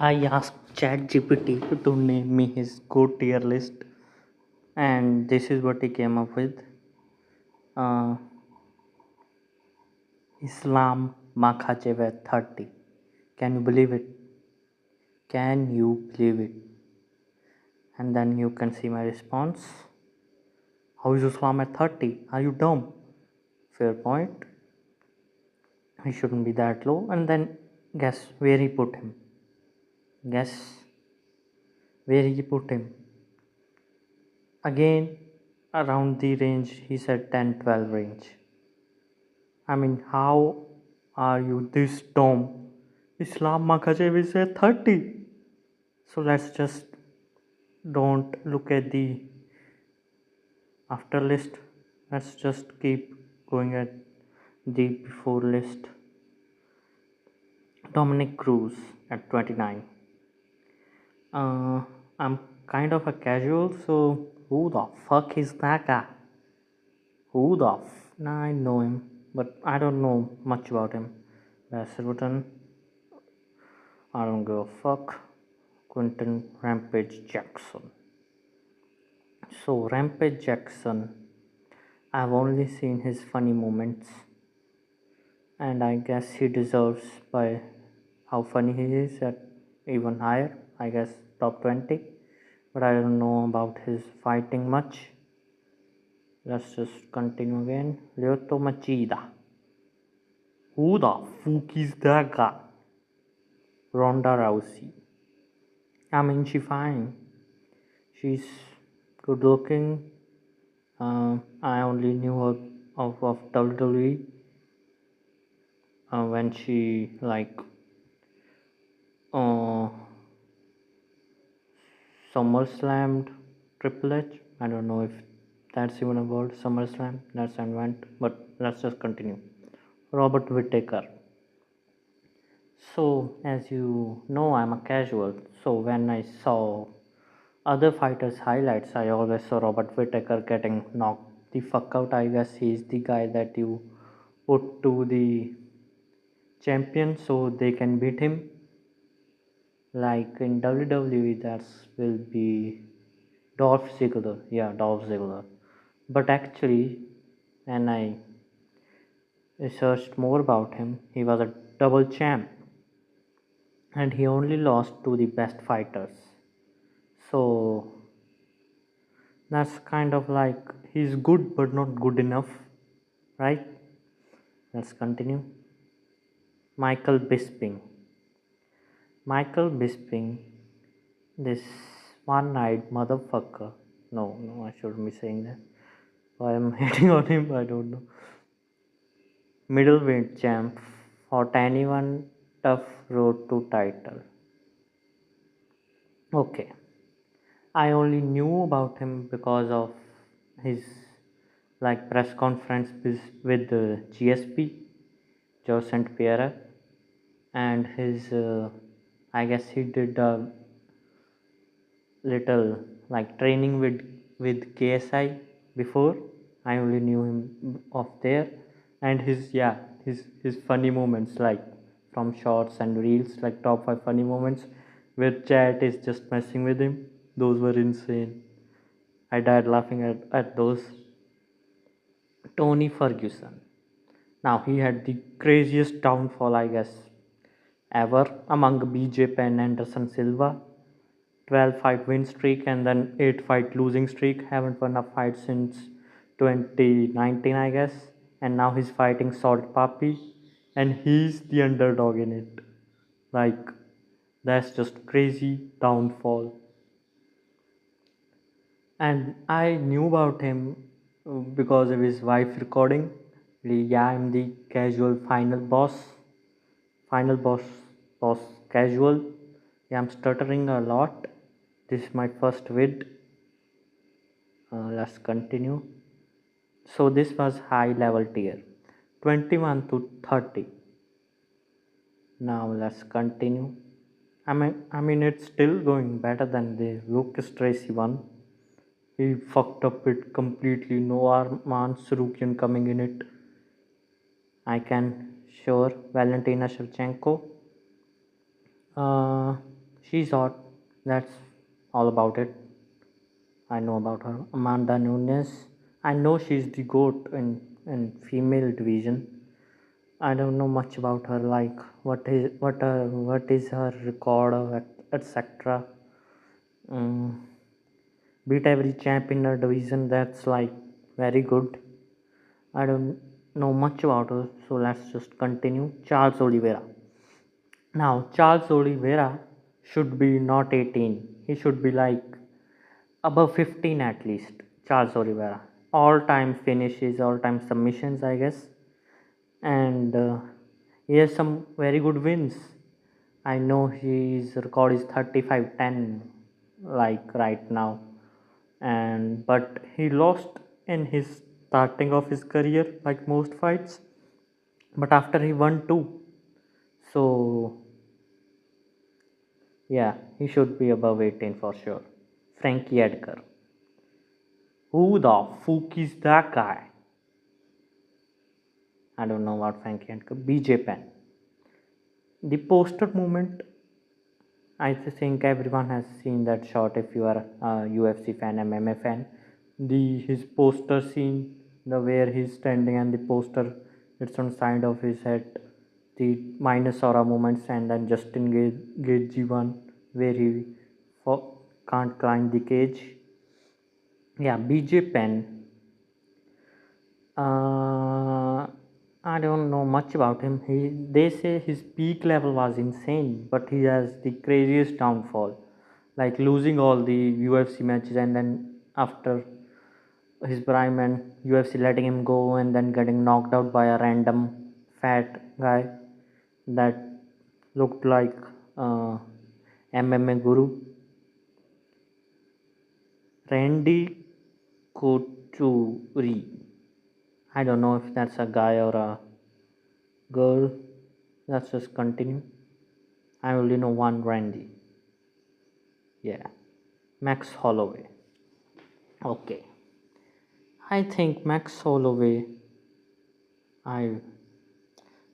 I asked ChatGPT to name me his GOAT tier list, and this is what he came up with. Uh, Islam Makhachev at 30. Can you believe it? Can you believe it? And then you can see my response. How is Islam at 30? Are you dumb? Fair point. He shouldn't be that low. And then guess where he put him? Guess where he put him? Again, around the range, he said 10-12 range. I mean, how are you this dumb? Islam Makhachev is at 30. So let's just don't look at the after list. Let's just keep going at the before list. Dominic Cruz at 29. I'm kind of a casual, so who the fuck is that guy? Who the Nah, I know him, but I don't know much about him. That's written. I don't give a fuck. Quentin Rampage Jackson. So, Rampage Jackson, I've only seen his funny moments, and I guess he deserves by how funny he is at even higher. I guess top 20, but I don't know about his fighting much. Let's just continue again. Lyoto Machida. Who the fuck is that guy? Ronda Rousey. I mean, she's fine. She's good looking. I only knew her of WWE when she uh, SummerSlammed Triple H. I don't know if that's even a word. SummerSlam. That's an event. But let's just continue. Robert Whittaker. So, as you know, I'm a casual. So, when I saw other fighters' highlights, I always saw Robert Whittaker getting knocked the fuck out. I guess he's the guy that you put to the champion so they can beat him. Like in WWE, that will be Dolph Ziggler. Yeah, Dolph Ziggler. But actually, when I researched more about him, he was a double champ and he only lost to the best fighters. So that's kind of like he's good but not good enough, right? Let's continue. Michael Bisping. Michael Bisping, this one-eyed motherfucker. No, I shouldn't be saying that. Why I'm hating on him, I don't know. Middleweight champ, fought anyone, tough road to title. Okay, I only knew about him because of his press conference with the GSP, Joe St. Pierre, and his I guess he did a little training with KSI before. I only knew him of there, and his funny moments from shorts and reels top 5 funny moments where chat is just messing with him. Those were insane. I died laughing at those. Tony Ferguson. Now he had the craziest downfall, I guess, ever among BJ Penn, Anderson Silva. 12 fight win streak and then 8 fight losing streak. Haven't won a fight since 2019, I guess. And now he's fighting Salt Papi and he's the underdog in it. Like, that's just crazy downfall. And I knew about him because of his wife recording. Yeah, I'm the casual final boss. Final boss casual. Yeah, I'm stuttering a lot. This is my first vid. Let's continue. So this was high level tier 21 to 30. Now let's continue. I mean it's still going better than the Lucas Tracy one. He fucked up it completely. No Arman Sarukian coming in it. I can sure Valentina Shevchenko. Uh, She's hot. That's all about it. I know about her. Amanda Nunes. I know she's the goat in female division. I don't know much about her. Like what is her record or etc. Um, beat every champ in her division. That's like very good. I don't know much about her, so let's just continue. Charles Oliveira. Now, Charles Oliveira should be not 18. He should be like above 15 at least. Charles Oliveira. All time finishes, all time submissions, I guess. And he has some very good wins. I know his record is 35-10, like right now. And but he lost in his starting of his career, like most fights. But after he won two, so yeah, he should be above 18 for sure. Frankie Edgar. Who the fuck is that guy? I don't know about Frankie Edgar. BJ Penn. The poster movement, I think everyone has seen that shot if you are a UFC fan, MMA fan. His poster scene, the where he's standing and the poster, it's on side of his head. The minus aura movements and then Justin Gage one where he can't climb the cage. Yeah, BJ Penn. Uh, I don't know much about him. They say his peak level was insane, but he has the craziest downfall, like losing all the UFC matches and then after his prime and UFC letting him go and then getting knocked out by a random fat guy that looked like MMA guru Randy Couture. I don't know if that's a guy or a girl. Let's just continue. I only know one Randy. Yeah. Max Holloway. Okay. I think Max Holloway. I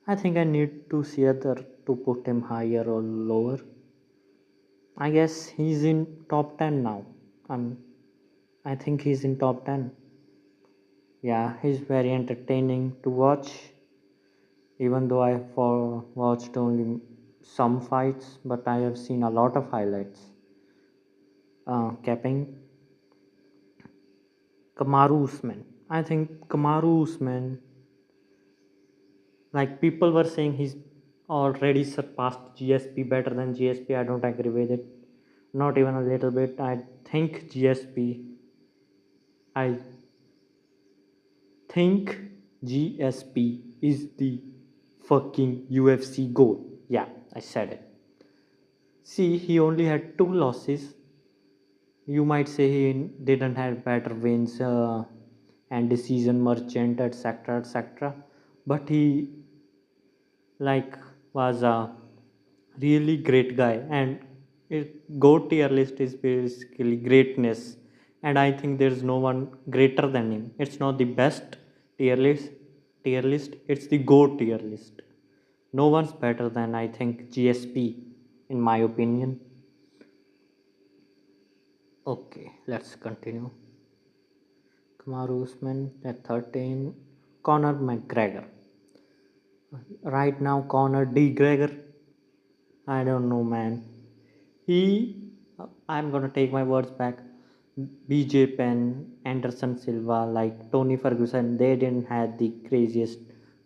I think I need to see other to put him higher or lower. I guess he's in top 10 now. Um, I think he's in top 10. Yeah, he's very entertaining to watch. Even though I for watched only some fights, but I have seen a lot of highlights. Capping Kamaru Usman. I think Kamaru Usman, like people were saying he's already surpassed GSP better than GSP. I don't agree with it. Not even a little bit. I think GSP is the fucking UFC goal. Yeah, I said it. See, he only had two losses. You might say he didn't have better wins and decision merchant, etc., etc. But he like was a really great guy, and go tier list is basically greatness, and I think there's no one greater than him. It's not the best tier list, it's the go tier list. No one's better than I think GSP in my opinion. Okay, let's continue. Kamaru Usman at 13. Conor McGregor. Right now Conor D. Gregor. I don't know, man. He, I'm gonna take my words back. BJ Penn, Anderson Silva, like Tony Ferguson, they didn't have the craziest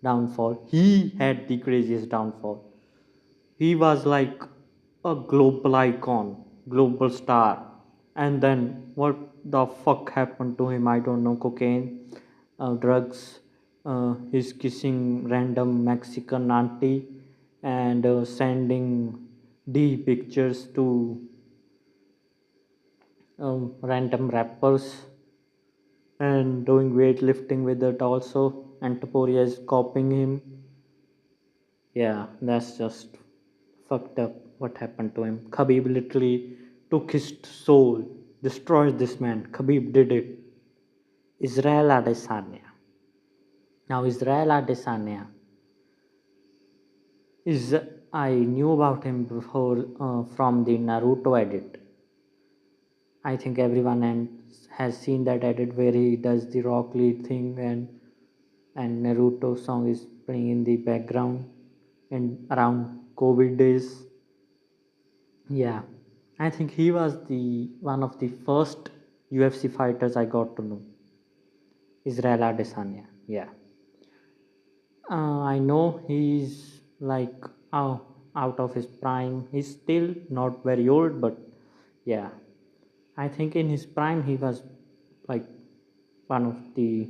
downfall. He had the craziest downfall. He was like a global icon, global star. And then what the fuck happened to him? I don't know. Cocaine, drugs, he's kissing random Mexican auntie and sending D pictures to random rappers and doing weightlifting with it also. And Taporia is copying him. Yeah, that's just fucked up what happened to him. Khabib literally took his soul, destroyed this man. Khabib did it. Israel Adesanya. Now, Israel Adesanya is I knew about him before from the Naruto edit. I think everyone has seen that edit where he does the Rock Lee thing and Naruto song is playing in the background and around COVID days. Yeah, I think he was the one of the first UFC fighters I got to know. Israel Adesanya. Yeah, I know he's like out of his prime. He's still not very old, but yeah, I think in his prime he was like one of the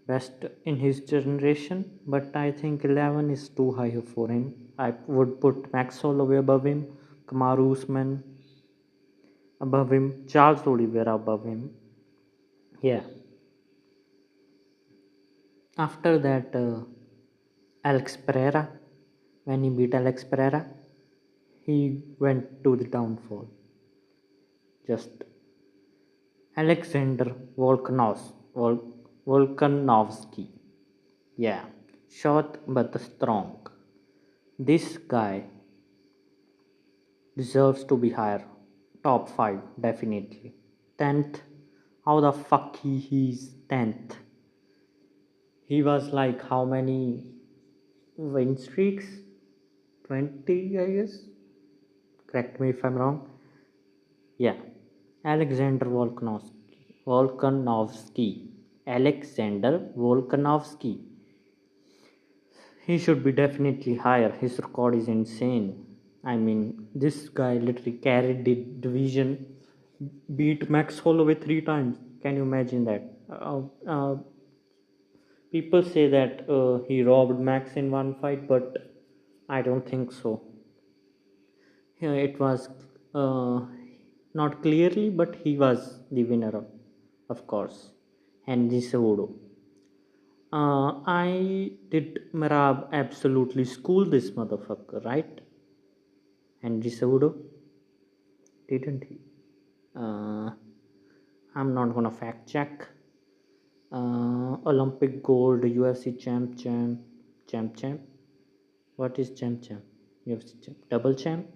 best in his generation. But I think 11 is too high for him. I would put Max Holloway above him, Kamaru Usman above him, Charles Oliveira above him. Yeah. After that, Alex Pereira, when he beat Alex Pereira, he went to the downfall. Just Alexander Volkanovski. Yeah, short but strong. This guy deserves to be higher. Top 5, definitely. 10th. How the fuck he's 10th? He was like how many win streaks? 20, I guess. Correct me if I'm wrong. Yeah. Alexander Volkanovski. Alexander Volkanovski. He should be definitely higher. His record is insane. I mean, this guy literally carried the division, beat Max Holloway 3 times. Can you imagine that? People say that he robbed Max in one fight, but I don't think so. Yeah, it was not clearly, but he was the winner, of course. Henry Cejudo. I did Marab absolutely school this motherfucker, right? Henry Cejudo, didn't he? Uh, I'm not gonna fact check. Olympic gold, UFC champ. What is champ? UFC champ, double champ.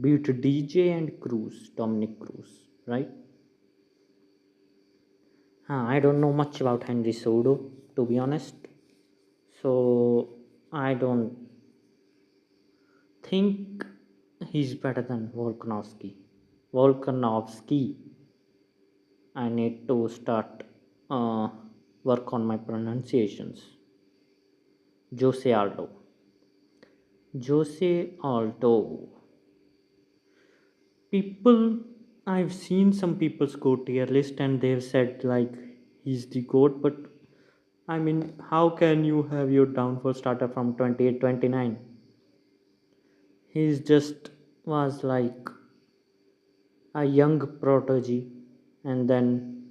Beat DJ and Cruz, Dominic Cruz, right? I don't know much about Henry Cejudo, to be honest. So I don't think he's better than Volkanovski. Volkanovski. I need to start uh, work on my pronunciations. Jose Aldo. Jose Aldo. People, I've seen some people's go tier list and they've said like he's the goat, but I mean, how can you have your downfall starter from 28, 29? He's just was like a young prodigy and then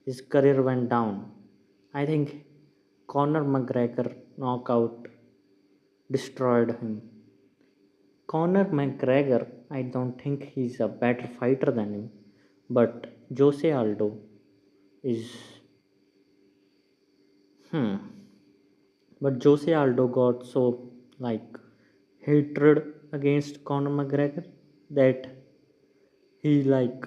his career went down. I think Conor McGregor knockout destroyed him. Conor McGregor, I don't think he's a better fighter than him, but Jose Aldo is hmm. But Jose Aldo got so like hatred against Conor McGregor that he like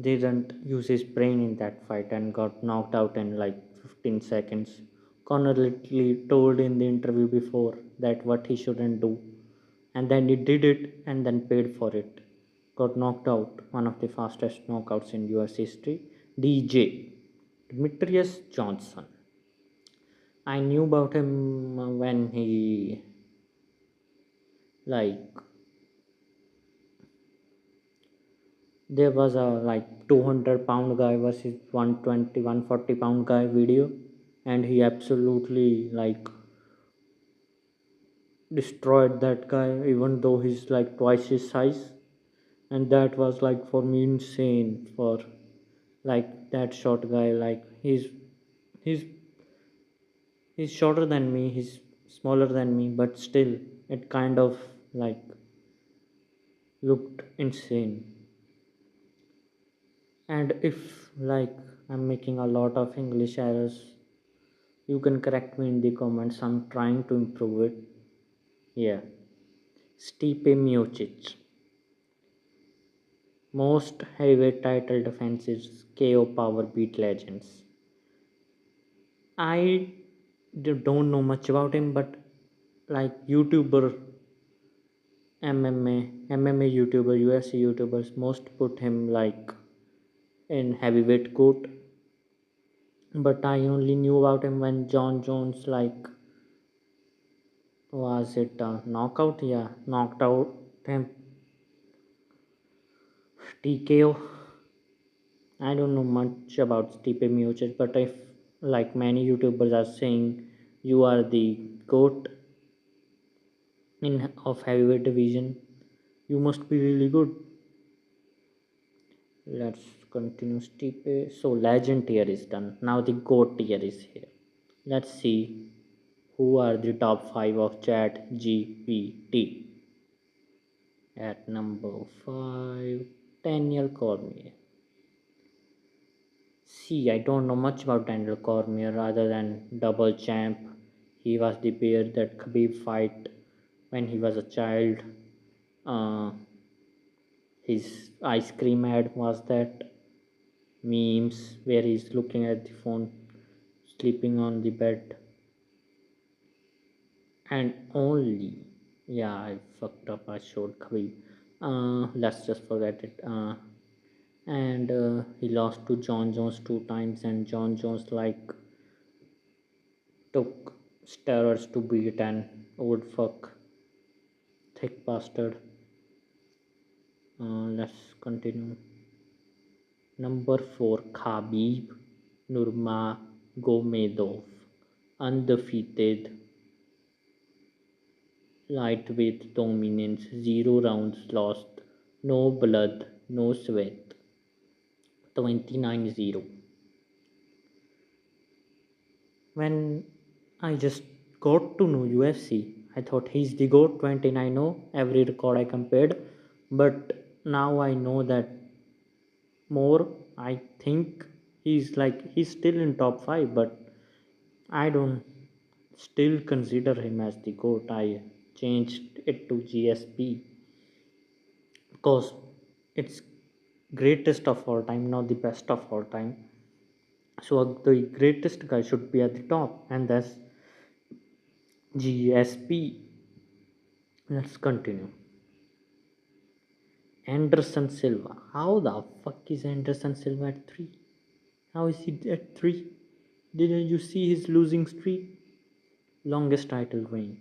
didn't use his brain in that fight and got knocked out in like 15 seconds. Conor literally told in the interview before that what he shouldn't do, and then he did it and then paid for it. Got knocked out, one of the fastest knockouts in US history. DJ Demetrius Johnson. I knew about him when he like there was a like 200 pound guy versus 120 140 pound guy video, and he absolutely like destroyed that guy even though he's like twice his size. And that was like for me insane for like that short guy, like he's he's shorter than me, he's smaller than me, but still it kind of like looked insane. And if like I'm making a lot of English errors, you can correct me in the comments. I'm trying to improve it. Yeah. Stipe Miocic. Most heavyweight title defenses KO power beat legends. I don't know much about him, but like YouTuber, MMA YouTuber, UFC YouTubers, most put him like in heavyweight court. But I only knew about him when John Jones like was it knockout? Yeah, knocked out him TKO. I don't know much about Stipe Miocic, but if like many YouTubers are saying you are the goat in of heavyweight division, you must be really good. Let's continue Stipe. So legend tier is done. Now the goat tier is here. Let's see who are the top 5 of ChatGPT. At number 5, Daniel Cormier. See, I don't know much about Daniel Cormier other than double champ. He was the bear that Khabib fight when he was a child. Uh, his ice cream ad was that memes where he's looking at the phone, sleeping on the bed, and only. Yeah, I fucked up. I showed Khabib. Let's just forget it. And he lost to John Jones 2 times, and John Jones like took steroids to beat an old fuck thick bastard. Let's continue. Number 4, Khabib Nurmagomedov, undefeated lightweight dominance, 0 rounds lost, no blood, no sweat, 29-0. When I just got to know UFC, I thought he's the GOAT 29-0, every record I compared. But now I know that more. I think he's still in top 5, but I don't still consider him as the GOAT. I changed it to GSP because it's greatest of all time, not the best of all time. So the greatest guy should be at the top, and that's GSP. Let's continue. Anderson Silva. How the fuck is Anderson Silva at 3? How is he at 3? Didn't you see his losing streak? Longest title reign.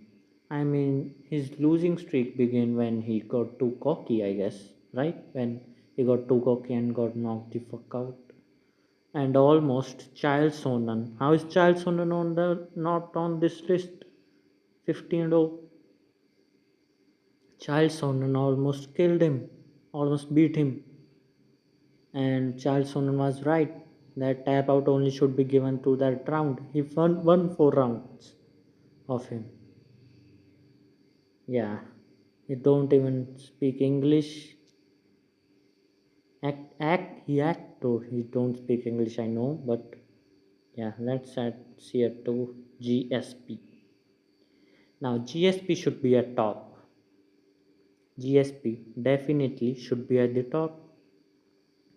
I mean, his losing streak began when he got too cocky, I guess, right? When he got too cocky and got knocked the fuck out. And almost Child Sonnen. How is Child Sonnen on the not on this list? 50 and 0. Child Sonnen almost killed him, almost beat him. And Charles Sonnen was right. That tap out only should be given to that round. He won 4 rounds of him. Yeah. He don't even speak English. He act though. He don't speak English, I know, but yeah, let's add here to GSP. Now GSP should be at top. GSP definitely should be at the top.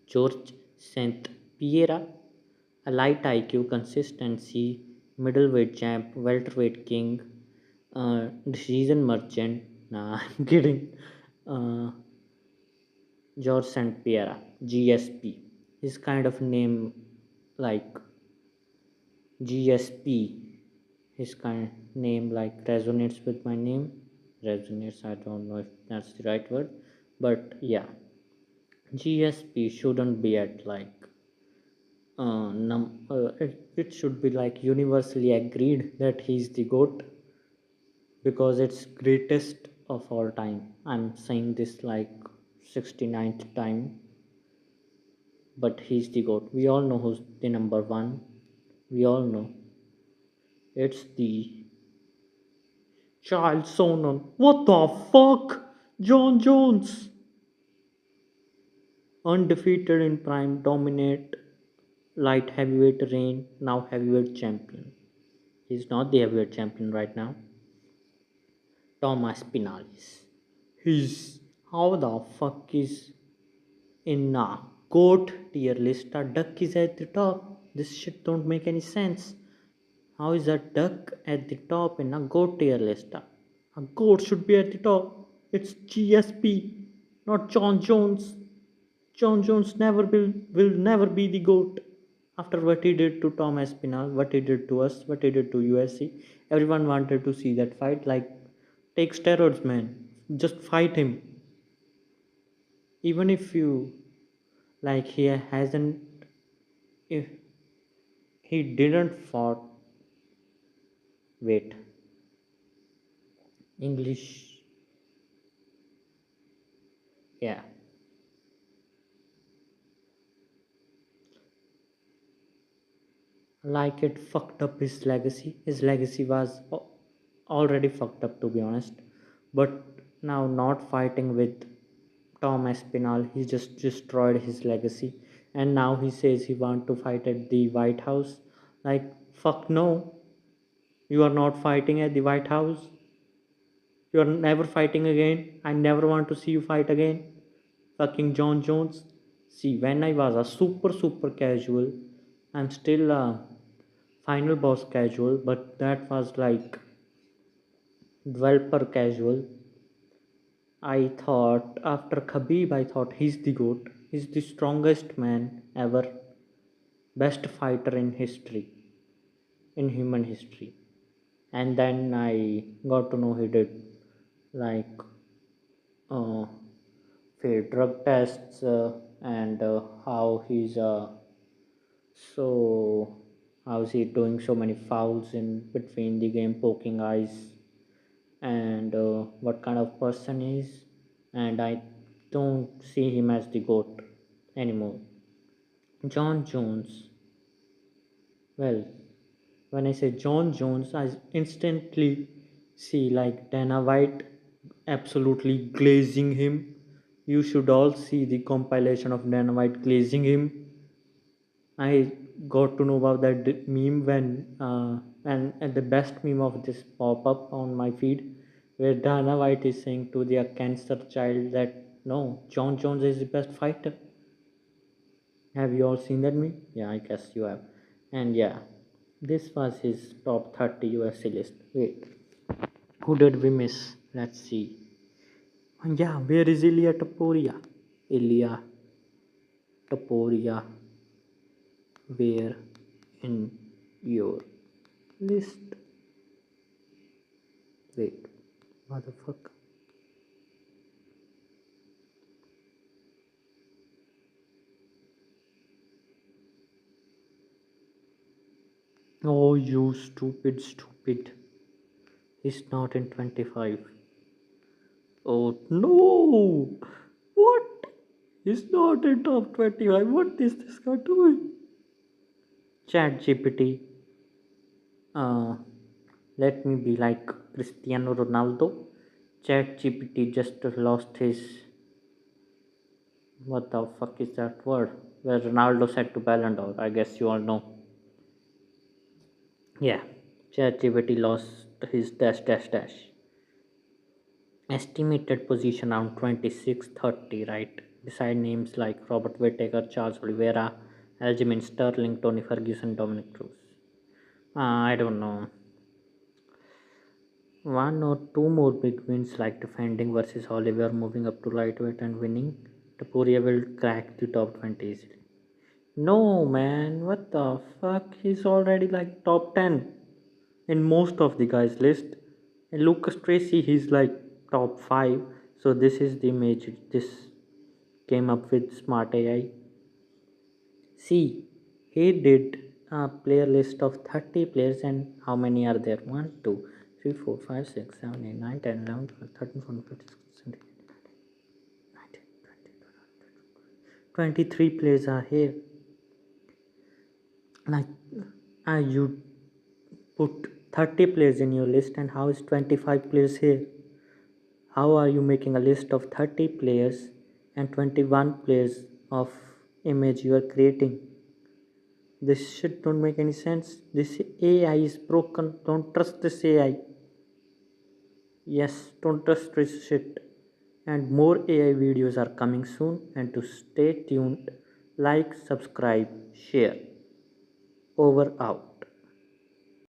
George St. Pierre, a light IQ, consistency, middleweight champ, welterweight king, decision merchant. Nah, I'm kidding. Uh, George St. Pierre, GSP. His kind of name like GSP. His kind name like resonates with my name. Resonates, I don't know if that's the right word. But yeah, GSP shouldn't be at like it should be like universally agreed that he's the goat because it's greatest of all time. I'm saying this like 69th time, but he's the goat. We all know who's the number one. We all know it's the child Sonnen. What the fuck? John Jones, undefeated in prime, dominate light heavyweight reign, now heavyweight champion. He's not the heavyweight champion right now. Thomas Pinalis. He's how the fuck is in a goat tier list? A duck is at the top. This shit don't make any sense. How is a duck at the top in a goat tier list? A goat should be at the top. It's GSP, not John Jones. John Jones will never be the GOAT. After what he did to Tom Espinal, what he did to us, what he did to UFC, everyone wanted to see that fight. Like, take steroids, man. Just fight him. Even if you like, he hasn't, if he didn't fought. Wait, English, yeah. Like it fucked up his legacy. His legacy was already fucked up, to be honest. But now, not fighting with Tom Espinal, he just destroyed his legacy. And now he says he want to fight at the White House. Like, fuck no, you are not fighting at the White House. You are never fighting again. I never want to see you fight again. Fucking John Jones. See, when I was a super casual, I'm still a final boss casual, but that was like developer casual. I thought after Khabib, I thought he's the GOAT. He's the strongest man ever, best fighter in history, in human history. And then I got to know he did like uh, failed drug tests and how he's so how's he doing so many fouls in between the game, poking eyes, and what kind of person he is. And I don't see him as the GOAT anymore. John Jones. Well, when I say John Jones, I instantly see like Dana White absolutely glazing him. You should all see the compilation of Dana White glazing him. I got to know about that meme when and the best meme of this pop up on my feed, where Dana White is saying to the cancer child that no, John Jones is the best fighter. Have you all seen that meme? Yeah, I guess you have. And yeah, this was his top 30 UFC list. Wait, who did we miss? Let's see. And yeah, where is Ilya Taporia? Ilya Taporia, where in your list? Wait, what the fuck? Oh, you stupid. He's not in 25. Oh no! What? He's not in top 25. What is this guy doing? ChatGPT. Uh, let me be like Cristiano Ronaldo. ChatGPT just lost his. What the fuck is that word? Where Ronaldo said to Ballon d'Or. I guess you all know. Yeah. ChatGPT lost his dash. Estimated position around 26-30, right? Beside names like Robert Whittaker, Charles Oliveira, Aljamain Sterling, Tony Ferguson, Dominic Cruz. I don't know. One or two more big wins like defending versus Oliver, moving up to lightweight and winning. Tapuria will crack the top 20 easily. No, man, what the fuck? He's already like top 10 in most of the guys' list. And Lucas Tracy, he's like top 5. So this is the image this came up with Smart AI. See, he did a player list of 30 players, and how many are there? 1, 2, 3, 4, 5, 6, 7, 8, 9, 10, 11, 12, 13, 14, 15, 16, 17, 19, 20, 23 players are here. Like, you put 30 players in your list, and how is 25 players here? How are you making a list of 30 players and 21 players of image you are creating? This shit don't make any sense. This AI is broken. Don't trust this AI. Yes, don't trust shit. And more AI videos are coming soon. And to stay tuned, like, subscribe, share. Over out.